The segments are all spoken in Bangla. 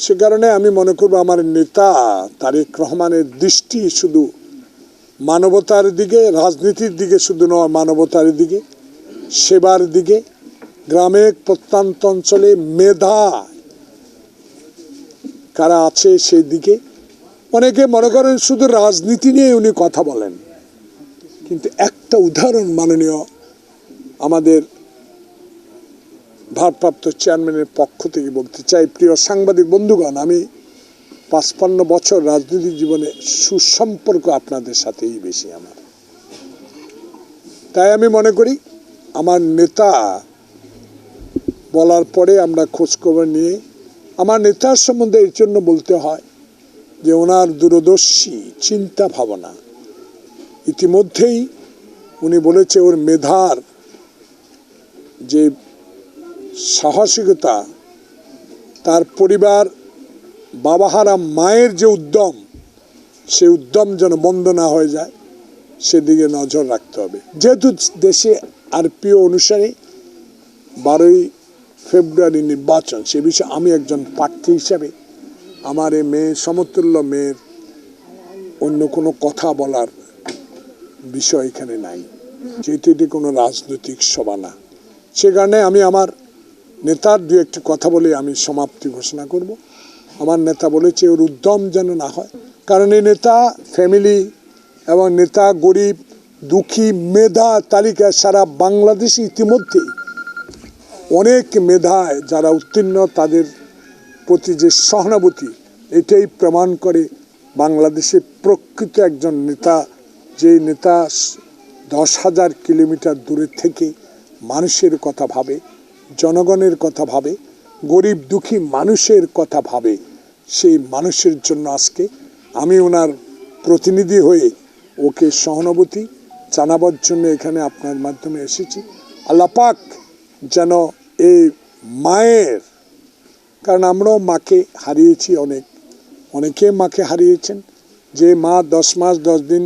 সে কারণে আমি মনে করব আমার নেতা তারেক রহমানের দৃষ্টি শুধু মানবতার দিকে, রাজনীতির দিকে শুধু নয়, মানবতার দিকে, সেবার দিকে, গ্রামে প্রত্যন্ত অঞ্চলে মেধা কারা আছে সেই দিকে। অনেকে মনে করেন শুধু রাজনীতি নিয়ে উনি কথা বলেন, কিন্তু একটা উদাহরণ মাননীয় আমাদের ভারপ্রাপ্ত চেয়ারম্যানের পক্ষ থেকে বলতে চাই। প্রিয় সাংবাদিক বন্ধুগণ, আমি ৫৫ বছর রাজনৈতিক জীবনে সুসম্পর্ক আপনাদের সাথেই বেশি আমার। তাই আমি মনে করি আমার নেতা বলার পরে আমরা খোঁজখবর নিয়ে, আমার নেতার সম্বন্ধে এর জন্য বলতে হয় যে ওনার দূরদর্শী চিন্তা ভাবনা। ইতিমধ্যেই উনি বলেছে ওর মেধার যে সাহসিকতা, তার পরিবার বাবাহারা মায়ের যে উদ্যম, সে উদ্যম যেন বন্ধ না হয়ে যায় সেদিকে নজর রাখতে হবে। যেহেতু দেশে আরপিও অনুসারে 12ই ফেব্রুয়ারি নির্বাচন, সে বিষয়ে আমি একজন প্রার্থী হিসাবে আমার এই মেয়ে, সমতুল্য মেয়ের অন্য কোনো কথা বলার বিষয় এখানে নাই, যেহেতু এটি কোনো রাজনৈতিক সভা না। সে কারণে আমি আমার নেতার দু একটি কথা বলে আমি সমাপ্তি ঘোষণা করব। আমার নেতা বলেছে ওর উদ্যম যেন না হয়, কারণ এই নেতা ফ্যামিলি এবং নেতা গরিব দুঃখী মেধা তালিকায় সারা বাংলাদেশে ইতিমধ্যেই অনেক মেধায় যারা উত্তীর্ণ, তাদের প্রতি যে সহানুভূতি, এটাই প্রমাণ করে বাংলাদেশে প্রকৃত একজন নেতা, যে নেতা 10,000 কিলোমিটার দূরে থেকে মানুষের কথা ভাবে, জনগণের কথা ভাবে, গরিব দুঃখী মানুষের কথা ভাবে। সেই মানুষের জন্য আজকে আমি ওনার প্রতিনিধি হয়ে ওকে সহানুভূতি জানাবার জন্য এখানে আপনার মাধ্যমে এসেছি। আল্লাহ পাক যেন এই মায়ের, কারণ আমরাও মাকে হারিয়েছি, অনেকে মাকে হারিয়েছেন, যে মা 10 মাস 10 দিন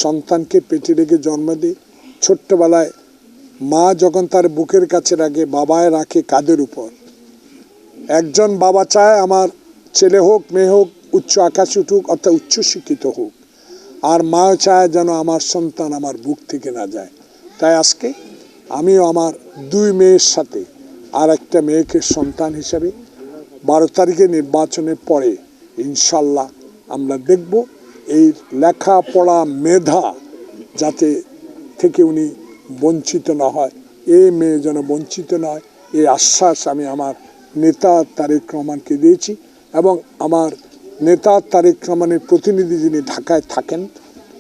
সন্তানকে পেটে রেখে জন্ম দেয়। ছোট্টবেলায় মা যখন তার বুকের কাছে রাখে, বাবায় রাখে কাঁধের উপর। একজন বাবা চায় আমার ছেলে হোক মেয়ে হোক উচ্চ আকাশে উঠুক, অর্থাৎ উচ্চ শিক্ষিত হোক, আর মাও চায় যেন আমার সন্তান আমার বুক থেকে না যায়। তাই আজকে আমিও আমার 2 মেয়ের সাথে আর একটা মেয়েকে সন্তান হিসাবে 12 তারিখে নির্বাচনের পরে ইনশাল্লাহ আমরা দেখব এই লেখাপড়া মেধা যাতে থেকে উনি বঞ্চিত না হয়, এই মেয়ে যেন বঞ্চিত না হয়, এই আশ্বাস আমি আমার নেতা তারেক রহমানকে দিয়েছি। এবং আমার নেতা তারেক রহমানের প্রতিনিধি যিনি ঢাকায় থাকেন,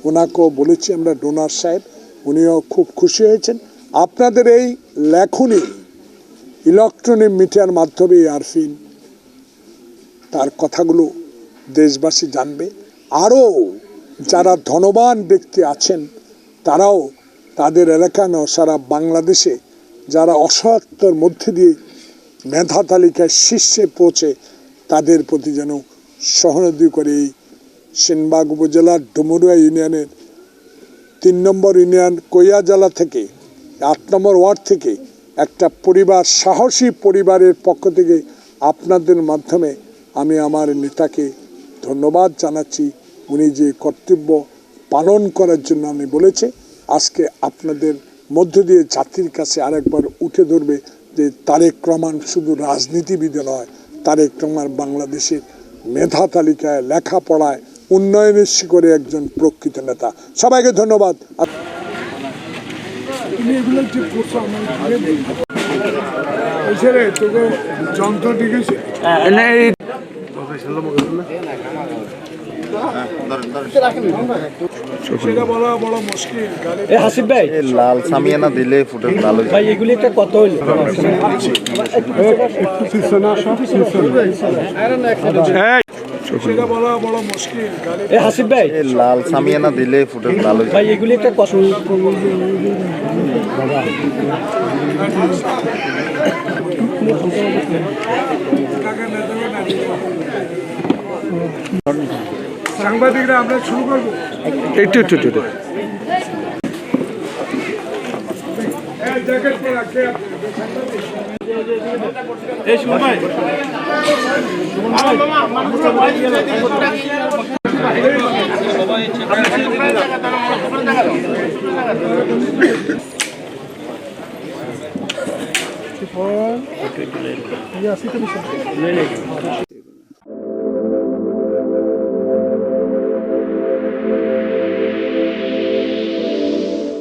ওনাকেও বলেছি আমরা, ডোনার সাহেব, উনিও খুব খুশি হয়েছেন। আপনাদের এই লেখনী ইলেকট্রনিক মিডিয়ার মাধ্যমে আরফিন তার কথাগুলো দেশবাসী জানবে। আরও যারা ধনবান ব্যক্তি আছেন তারাও তাদের এলাকা নয়, সারা বাংলাদেশে যারা অসহায়তার মধ্যে দিয়ে মেধা তালিকায় শীর্ষে পৌঁছে, তাদের প্রতি যেন সহানুভূতি করে। এই সেনবাগ উপজেলার ডুমুরিয়া ইউনিয়নের 3 নম্বর ইউনিয়ন কৈয়া জেলা থেকে 8 নম্বর ওয়ার্ড থেকে একটা পরিবার, সাহসী পরিবারের পক্ষ থেকে আপনাদের মাধ্যমে আমি আমার নেতাকে ধন্যবাদ জানাচ্ছি। উনি যে কর্তব্য পালন করার জন্য আমি বলেছে, আজকে আপনাদের মধ্য দিয়ে জাতির কাছে আরেকবার উঠে ধরবে যে তারেক রহমান শুধু রাজনীতিবিদ নয়, তারেক রহমান বাংলাদেশের মেধা তালিকায়, লেখাপড়ায়, উন্নয়নের শিখরে একজন প্রকৃত নেতা। সবাইকে ধন্যবাদ। যন্ত্র লাল সামিয়ানা দিলে ফুটে ভালো ভাই। এগুলি একটা কত হইল হাসিব ভাই, লাল সামিয়ানা দিলে ফুটে ভালো ভাই। এগুলি একটা কত সাংবাদিকরা আমরা শুরু করবো একটু এই